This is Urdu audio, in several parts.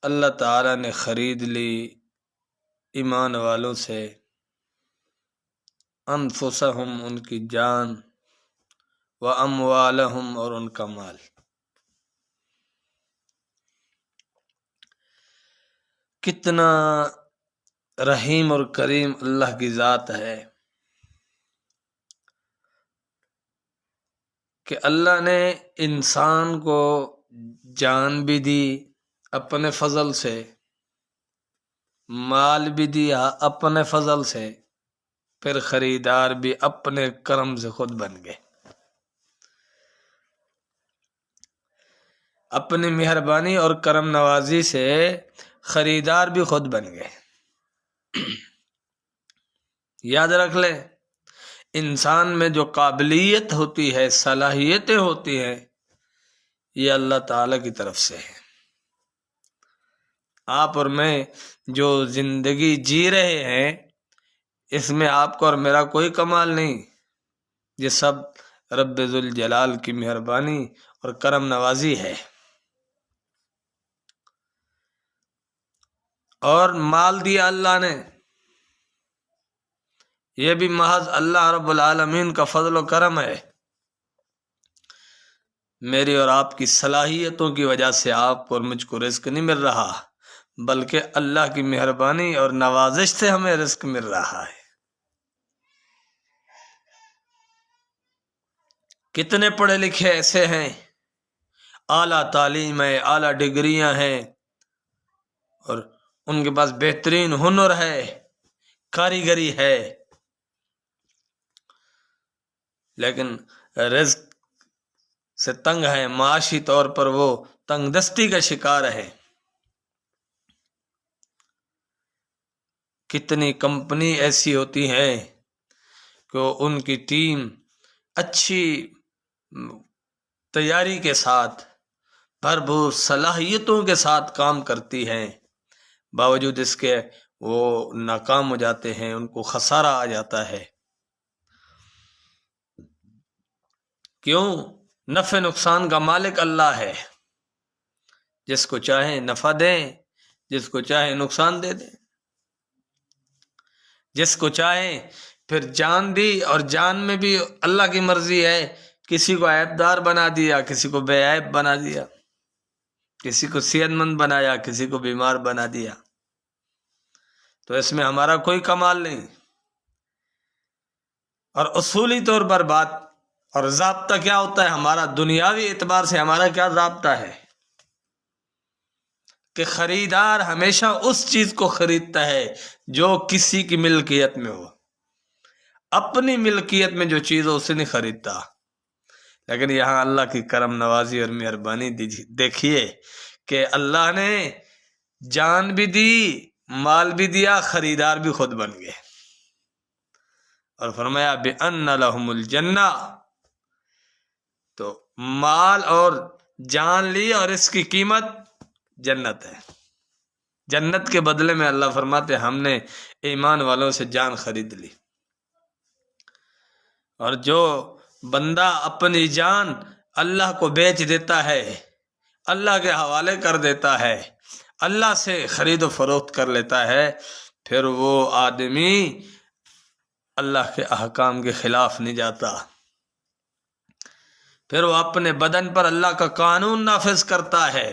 اللہ تعالیٰ نے خرید لی ایمان والوں سے انفسہم، ان کی جان، و اموالہم، اور ان کا مال۔ کتنا رحیم اور کریم اللہ کی ذات ہے کہ اللہ نے انسان کو جان بھی دی اپنے فضل سے، مال بھی دیا اپنے فضل سے، پھر خریدار بھی اپنے کرم سے خود بن گئے، اپنی مہربانی اور کرم نوازی سے خریدار بھی خود بن گئے۔ یاد رکھ لیں، انسان میں جو قابلیت ہوتی ہے، صلاحیتیں ہوتی ہیں، یہ اللہ تعالیٰ کی طرف سے ہے۔ آپ اور میں جو زندگی جی رہے ہیں، اس میں آپ کو اور میرا کوئی کمال نہیں، یہ سب رب ذوالجلال کی مہربانی اور کرم نوازی ہے۔ اور مال دیا اللہ نے، یہ بھی محض اللہ رب العالمین کا فضل و کرم ہے۔ میری اور آپ کی صلاحیتوں کی وجہ سے آپ کو اور مجھ کو رزق نہیں مل رہا، بلکہ اللہ کی مہربانی اور نوازش سے ہمیں رزق مل رہا ہے۔ کتنے پڑھے لکھے ایسے ہیں، اعلیٰ تعلیم ہے، اعلیٰ ڈگریاں ہیں، اور ان کے پاس بہترین ہنر ہے، کاریگری ہے، لیکن رزق سے تنگ ہے، معاشی طور پر وہ تنگ دستی کا شکار ہے۔ کتنی کمپنی ایسی ہوتی ہیں کہ ان کی ٹیم اچھی تیاری کے ساتھ، بھرپور صلاحیتوں کے ساتھ کام کرتی ہیں، باوجود اس کے وہ ناکام ہو جاتے ہیں، ان کو خسارہ آ جاتا ہے۔ کیوں؟ نفع نقصان کا مالک اللہ ہے، جس کو چاہے نفع دیں، جس کو چاہے نقصان دے دیں، جس کو چاہے پھر جان دی، اور جان میں بھی اللہ کی مرضی ہے، کسی کو عیب دار بنا دیا، کسی کو بے عیب بنا دیا، کسی کو صحت مند بنایا، کسی کو بیمار بنا دیا، تو اس میں ہمارا کوئی کمال نہیں۔ اور اصولی طور پر بات اور ضابطہ کیا ہوتا ہے ہمارا؟ دنیاوی اعتبار سے ہمارا کیا ضابطہ ہے کہ خریدار ہمیشہ اس چیز کو خریدتا ہے جو کسی کی ملکیت میں ہو، اپنی ملکیت میں جو چیز ہو اسے نہیں خریدتا۔ لیکن یہاں اللہ کی کرم نوازی اور مہربانی دیکھیے کہ اللہ نے جان بھی دی، مال بھی دیا، خریدار بھی خود بن گئے، اور فرمایا بِأَنَّ لَهُمُ الْجَنَّةَ، تو مال اور جان لی اور اس کی قیمت جنت ہے۔ جنت کے بدلے میں اللہ فرماتے ہم نے ایمان والوں سے جان خرید لی۔ اور جو بندہ اپنی جان اللہ کو بیچ دیتا ہے، اللہ کے حوالے کر دیتا ہے، اللہ سے خرید و فروخت کر لیتا ہے، پھر وہ آدمی اللہ کے احکام کے خلاف نہیں جاتا، پھر وہ اپنے بدن پر اللہ کا قانون نافذ کرتا ہے،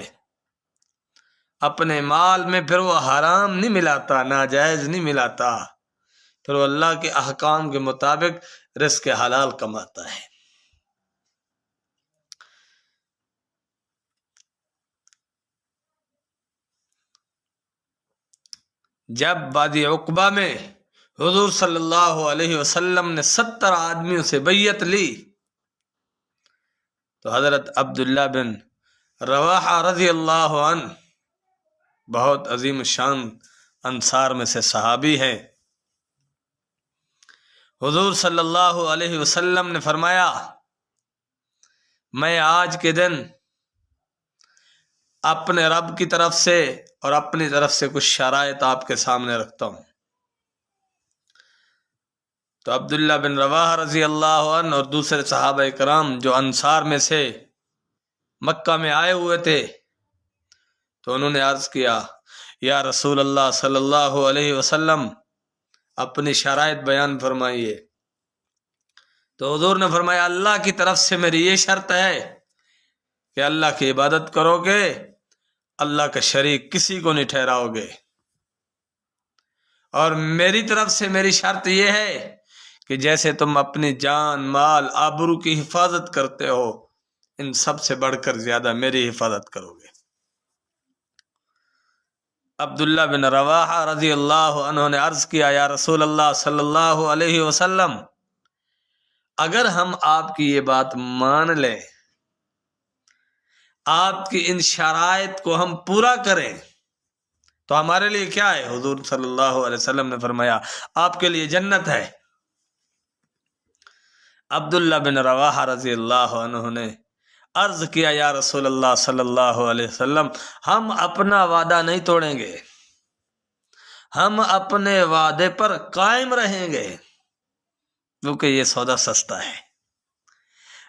اپنے مال میں پھر وہ حرام نہیں ملاتا، ناجائز نہیں ملاتا، پھر وہ اللہ کے احکام کے مطابق رزق حلال کماتا ہے۔ جب وادی عقبہ میں حضور صلی اللہ علیہ وسلم نے 70 آدمیوں سے بیعت لی، تو حضرت عبداللہ بن رواحہ رضی اللہ عنہ بہت عظیم الشان انصار میں سے صحابی ہیں، حضور صلی اللہ علیہ وسلم نے فرمایا میں آج کے دن اپنے رب کی طرف سے اور اپنی طرف سے کچھ شرائط آپ کے سامنے رکھتا ہوں۔ تو عبداللہ بن رواحہ رضی اللہ عنہ اور دوسرے صحابہ کرام جو انصار میں سے مکہ میں آئے ہوئے تھے، تو انہوں نے عرض کیا یا رسول اللہ صلی اللہ علیہ وسلم اپنی شرائط بیان فرمائیے۔ تو حضور نے فرمایا اللہ کی طرف سے میری یہ شرط ہے کہ اللہ کی عبادت کرو گے، اللہ کا شریک کسی کو نہیں ٹھہراؤ گے، اور میری طرف سے میری شرط یہ ہے کہ جیسے تم اپنی جان مال آبرو کی حفاظت کرتے ہو، ان سب سے بڑھ کر زیادہ میری حفاظت کرو گے۔ عبداللہ بن رواحہ رضی اللہ عنہ نے عرض کیا یا رسول اللہ صلی اللہ علیہ وسلم اگر ہم آپ کی یہ بات مان لیں، آپ کی ان شرائط کو ہم پورا کریں تو ہمارے لیے کیا ہے؟ حضور صلی اللہ علیہ وسلم نے فرمایا آپ کے لیے جنت ہے۔ عبداللہ بن رواحہ رضی اللہ عنہ نے عرض کیا یا رسول اللہ صلی اللہ علیہ وسلم ہم اپنا وعدہ نہیں توڑیں گے، ہم اپنے وعدے پر قائم رہیں گے، کیونکہ یہ سودا سستا ہے۔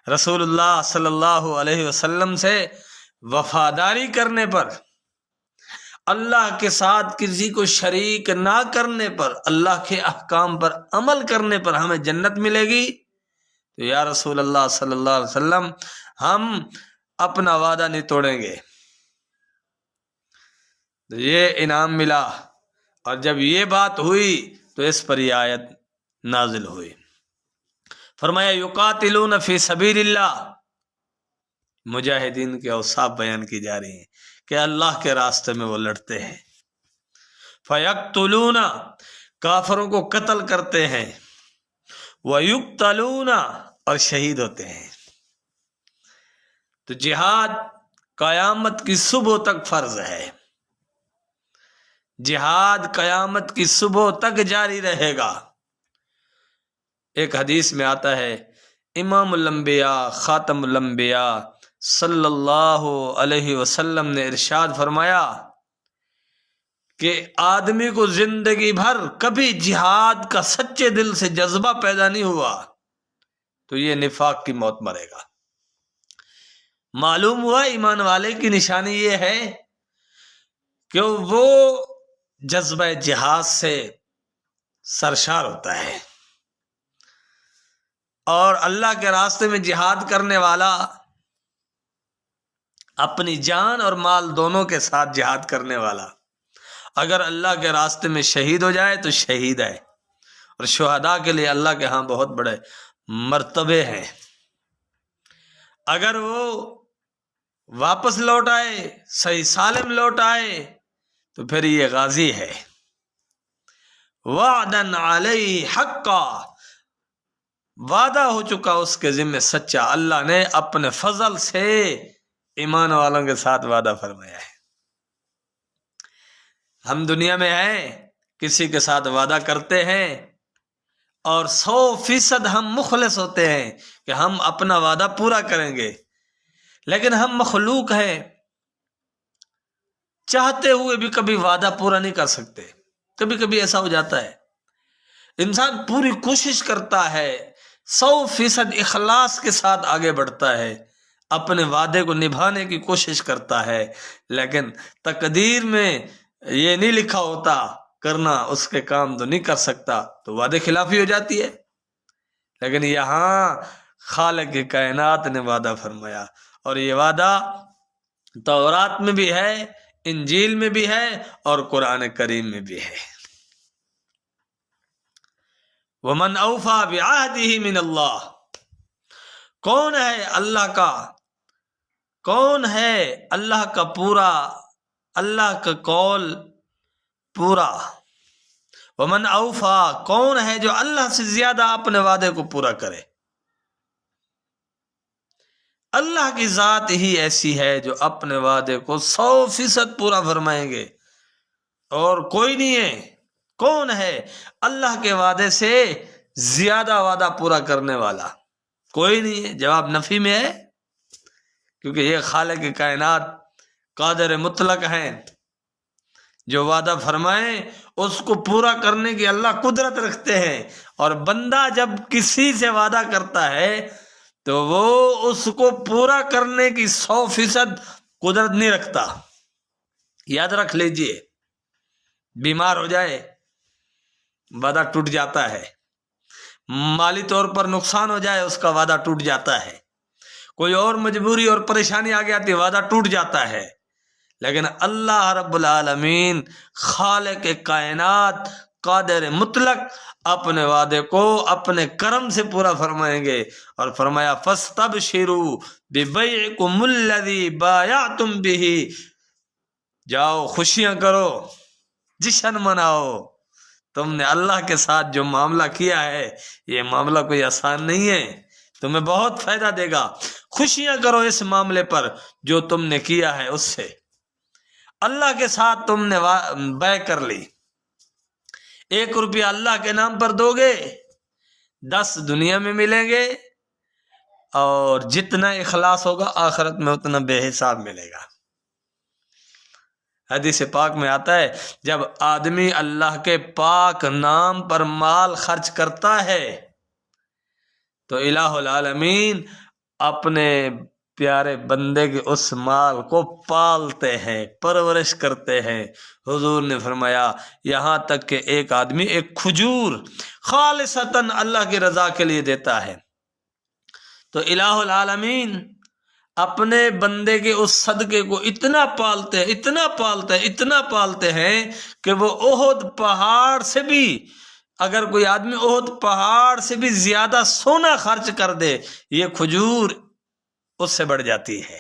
رسول اللہ صلی اللہ علیہ وسلم سے وفاداری کرنے پر، اللہ کے ساتھ کسی کو شریک نہ کرنے پر، اللہ کے احکام پر عمل کرنے پر ہمیں جنت ملے گی، تو یا رسول اللہ صلی اللہ علیہ وسلم ہم اپنا وعدہ نہیں توڑیں گے۔ تو یہ انعام ملا، اور جب یہ بات ہوئی تو اس پر یہ آیت نازل ہوئی۔ فرمایا یقاتلون فی سبیل اللہ، مجاہدین کے اوصاف بیان کی جا رہی ہیں کہ اللہ کے راستے میں وہ لڑتے ہیں۔ فیقتلون، کافروں کو قتل کرتے ہیں، ویقتلون، اور شہید ہوتے ہیں۔ تو جہاد قیامت کی صبح تک فرض ہے، جہاد قیامت کی صبح تک جاری رہے گا۔ ایک حدیث میں آتا ہے امام الانبیاء خاتم الانبیاء صلی اللہ علیہ وسلم نے ارشاد فرمایا کہ آدمی کو زندگی بھر کبھی جہاد کا سچے دل سے جذبہ پیدا نہیں ہوا تو یہ نفاق کی موت مرے گا۔ معلوم ہوا ایمان والے کی نشانی یہ ہے کہ وہ جذبہ جہاد سے سرشار ہوتا ہے، اور اللہ کے راستے میں جہاد کرنے والا اپنی جان اور مال دونوں کے ساتھ جہاد کرنے والا اگر اللہ کے راستے میں شہید ہو جائے تو شہید ہے، اور شہداء کے لیے اللہ کے ہاں بہت بڑے مرتبے ہیں۔ اگر وہ واپس لوٹ آئے، صحیح سالم لوٹ آئے، تو پھر یہ غازی ہے۔ وعدن علیہ حقا، وعدہ ہو چکا اس کے ذمہ سچا، اللہ نے اپنے فضل سے ایمان والوں کے ساتھ وعدہ فرمایا ہے۔ ہم دنیا میں ہیں، کسی کے ساتھ وعدہ کرتے ہیں اور 100% ہم مخلص ہوتے ہیں کہ ہم اپنا وعدہ پورا کریں گے، لیکن ہم مخلوق ہیں، چاہتے ہوئے بھی کبھی وعدہ پورا نہیں کر سکتے۔ کبھی کبھی ایسا ہو جاتا ہے، انسان پوری کوشش کرتا ہے، 100% اخلاص کے ساتھ آگے بڑھتا ہے، اپنے وعدے کو نبھانے کی کوشش کرتا ہے، لیکن تقدیر میں یہ نہیں لکھا ہوتا کرنا، اس کے کام تو نہیں کر سکتا، تو وعدے خلافی ہو جاتی ہے۔ لیکن یہاں خالق کائنات نے وعدہ فرمایا، اور یہ وعدہ تورات میں بھی ہے، انجیل میں بھی ہے، اور قرآن کریم میں بھی ہے۔ وَمَنْ أَوْفَى بِعَهْدِهِ مِنَ اللَّهِ، کون ہے اللہ کا، کون ہے اللہ کا پورا، اللہ کا قول پورا۔ وَمَنْ أَوْفَى، کون ہے جو اللہ سے زیادہ اپنے وعدے کو پورا کرے۔ اللہ کی ذات ہی ایسی ہے جو اپنے وعدے کو 100% پورا فرمائیں گے، اور کوئی نہیں ہے۔ کون ہے اللہ کے وعدے سے زیادہ وعدہ پورا کرنے والا؟ کوئی نہیں ہے۔ جواب نفی میں ہے، کیونکہ یہ خالق کائنات قادر مطلق ہیں، جو وعدہ فرمائیں اس کو پورا کرنے کی اللہ قدرت رکھتے ہیں، اور بندہ جب کسی سے وعدہ کرتا ہے تو وہ اس کو پورا کرنے کی 100% قدرت نہیں رکھتا۔ یاد رکھ لیجئے، بیمار ہو جائے وعدہ ٹوٹ جاتا ہے، مالی طور پر نقصان ہو جائے اس کا وعدہ ٹوٹ جاتا ہے، کوئی اور مجبوری اور پریشانی آ جاتی ہے وعدہ ٹوٹ جاتا ہے، لیکن اللہ رب العالمین خالق کائنات قادر مطلق اپنے وعدے کو اپنے کرم سے پورا فرمائیں گے، اور فرمایا فاستبشروا ببیعکم الذی بایعتم بہ، جاؤ خوشیاں کرو، جشن مناؤ، تم نے اللہ کے ساتھ جو معاملہ کیا ہے یہ معاملہ کوئی آسان نہیں ہے، تمہیں بہت فائدہ دے گا، خوشیاں کرو اس معاملے پر جو تم نے کیا ہے اس سے، اللہ کے ساتھ تم نے بیع کر لی، 1 روپیہ اللہ کے نام پر دو گے 10 دنیا میں ملیں گے، اور جتنا اخلاص ہوگا آخرت میں اتنا بے حساب ملے گا۔ حدیث پاک میں آتا ہے جب آدمی اللہ کے پاک نام پر مال خرچ کرتا ہے تو الہ العالمین اپنے پیارے بندے کے اس مال کو پالتے ہیں، پرورش کرتے ہیں۔ حضور نے فرمایا یہاں تک کہ ایک آدمی ایک کھجور خالصتاً اللہ کی رضا کے لیے دیتا ہے تو الہ العالمین اپنے بندے کے اس صدقے کو اتنا پالتے ہیں، اتنا پالتے ہیں، اتنا پالتے ہیں کہ وہ احد پہاڑ سے بھی، اگر کوئی آدمی احد پہاڑ سے بھی زیادہ سونا خرچ کر دے یہ کھجور اس سے بڑھ جاتی ہے۔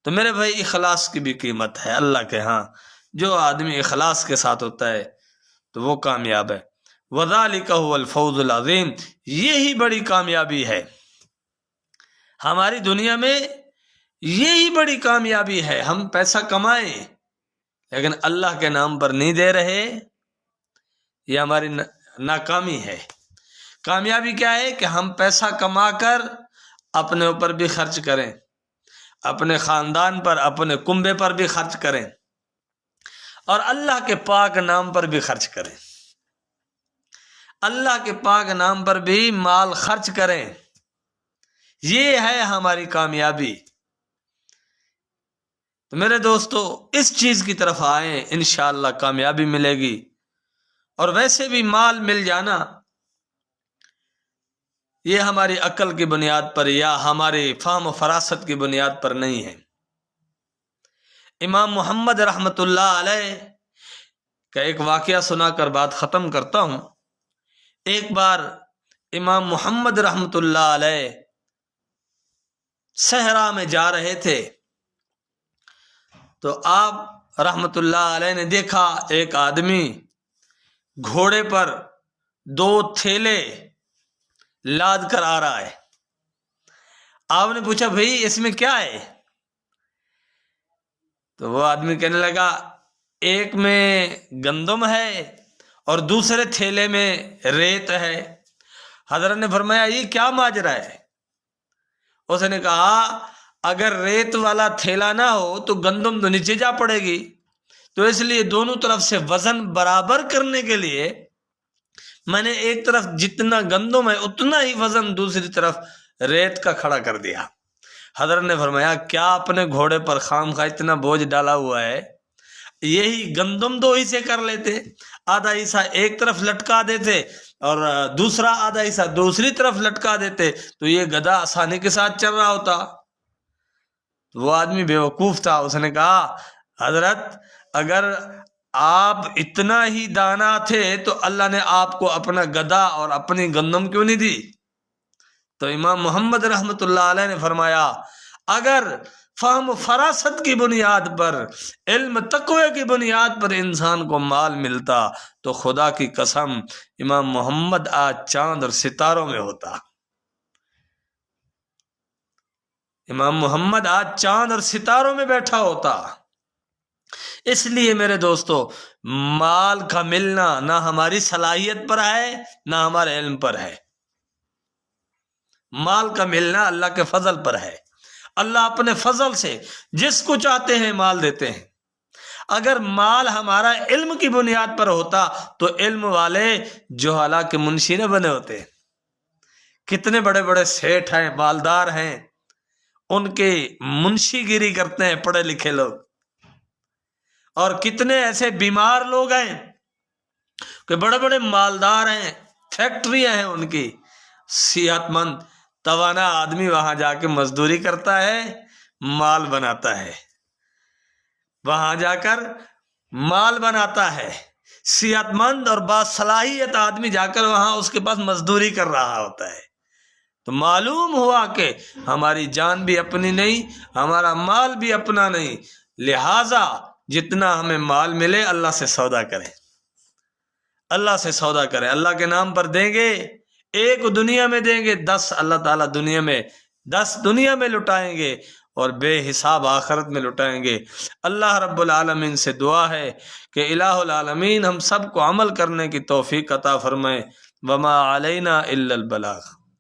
تو میرے بھائی اخلاص کی بھی قیمت ہے اللہ کے ہاں، جو آدمی اخلاص کے ساتھ ہوتا ہے تو وہ کامیاب ہے۔ وَذَلِكَ هُوَ الْفَوْزُ الْعَظِيمُ، یہی بڑی کامیابی ہے ہماری دنیا میں، یہی بڑی کامیابی ہے۔ ہم پیسہ کمائیں لیکن اللہ کے نام پر نہیں دے رہے، یہ ہماری ناکامی ہے۔ کامیابی کیا ہے کہ ہم پیسہ کما کر اپنے اوپر بھی خرچ کریں، اپنے خاندان پر، اپنے کنبے پر بھی خرچ کریں، اور اللہ کے پاک نام پر بھی خرچ کریں، اللہ کے پاک نام پر بھی مال خرچ کریں، یہ ہے ہماری کامیابی۔ تو میرے دوستو اس چیز کی طرف آئیں، انشاءاللہ کامیابی ملے گی۔ اور ویسے بھی مال مل جانا یہ ہماری عقل کی بنیاد پر یا ہماری فہم و فراست کی بنیاد پر نہیں ہے۔ امام محمد رحمۃ اللہ علیہ کا ایک واقعہ سنا کر بات ختم کرتا ہوں۔ ایک بار امام محمد رحمۃ اللہ علیہ صحرا میں جا رہے تھے تو آپ رحمۃ اللہ علیہ نے دیکھا ایک آدمی گھوڑے پر 2 تھیلے لاد کر آ رہا ہے۔ آپ نے پوچھا بھائی اس میں کیا ہے؟ تو وہ آدمی کہنے لگا ایک میں گندم ہے اور دوسرے تھیلے میں ریت ہے۔ حضرت نے فرمایا یہ کیا ماجرا ہے؟ اس نے کہا اگر ریت والا تھیلا نہ ہو تو گندم تو نیچے جا پڑے گی، تو اس لیے دونوں طرف سے وزن برابر کرنے کے لیے میں نے ایک طرف جتنا گندم ہے اتنا ہی وزن دوسری طرف ریت کا کھڑا کر دیا۔ حضرت نے فرمایا کیا اپنے گھوڑے پر خام خواہ اتنا بوجھ ڈالا ہوا ہے؟ یہی گندم 2 حصے کر لیتے، آدھا حصہ ایک طرف لٹکا دیتے اور دوسرا آدھا حصہ دوسری طرف لٹکا دیتے تو یہ گدھا آسانی کے ساتھ چل رہا ہوتا۔ تو وہ آدمی بیوقوف تھا، اس نے کہا حضرت اگر آپ اتنا ہی دانا تھے تو اللہ نے آپ کو اپنا گدھا اور اپنی گندم کیوں نہیں دی؟ تو امام محمد رحمۃ اللہ علیہ نے فرمایا اگر فہم و فراست کی بنیاد پر، علم تقوی کی بنیاد پر انسان کو مال ملتا تو خدا کی قسم امام محمد آج چاند اور ستاروں میں ہوتا۔ امام محمد آج چاند اور ستاروں میں بیٹھا ہوتا۔ اس لیے میرے دوستو مال کا ملنا نہ ہماری صلاحیت پر ہے نہ ہمارے علم پر ہے، مال کا ملنا اللہ کے فضل پر ہے۔ اللہ اپنے فضل سے جس کو چاہتے ہیں مال دیتے ہیں۔ اگر مال ہمارا علم کی بنیاد پر ہوتا تو علم والے جہالا کے منشی نہ بنے ہوتے۔ کتنے بڑے بڑے سیٹھ ہیں، مالدار ہیں، ان کے منشی گیری کرتے ہیں پڑھے لکھے لوگ۔ اور کتنے ایسے بیمار لوگ ہیں کہ بڑے بڑے مالدار ہیں، فیکٹریاں ہیں ان کی، صحت مند توانا آدمی وہاں جا کے مزدوری کرتا ہے، مال بناتا ہے، وہاں جا کر مال بناتا ہے، صحت مند اور باصلاحیت آدمی جا کر وہاں اس کے پاس مزدوری کر رہا ہوتا ہے۔ تو معلوم ہوا کہ ہماری جان بھی اپنی نہیں، ہمارا مال بھی اپنا نہیں، لہٰذا جتنا ہمیں مال ملے اللہ سے سودا کریں، اللہ سے سودا کریں، اللہ کے نام پر دیں گے، ایک دنیا میں دیں گے، 10 اللہ تعالیٰ دنیا میں لٹائیں گے اور بے حساب آخرت میں لٹائیں گے۔ اللہ رب العالمین سے دعا ہے کہ الہ العالمین ہم سب کو عمل کرنے کی توفیق عطا فرمائے۔ وما علینا الا البلاغ۔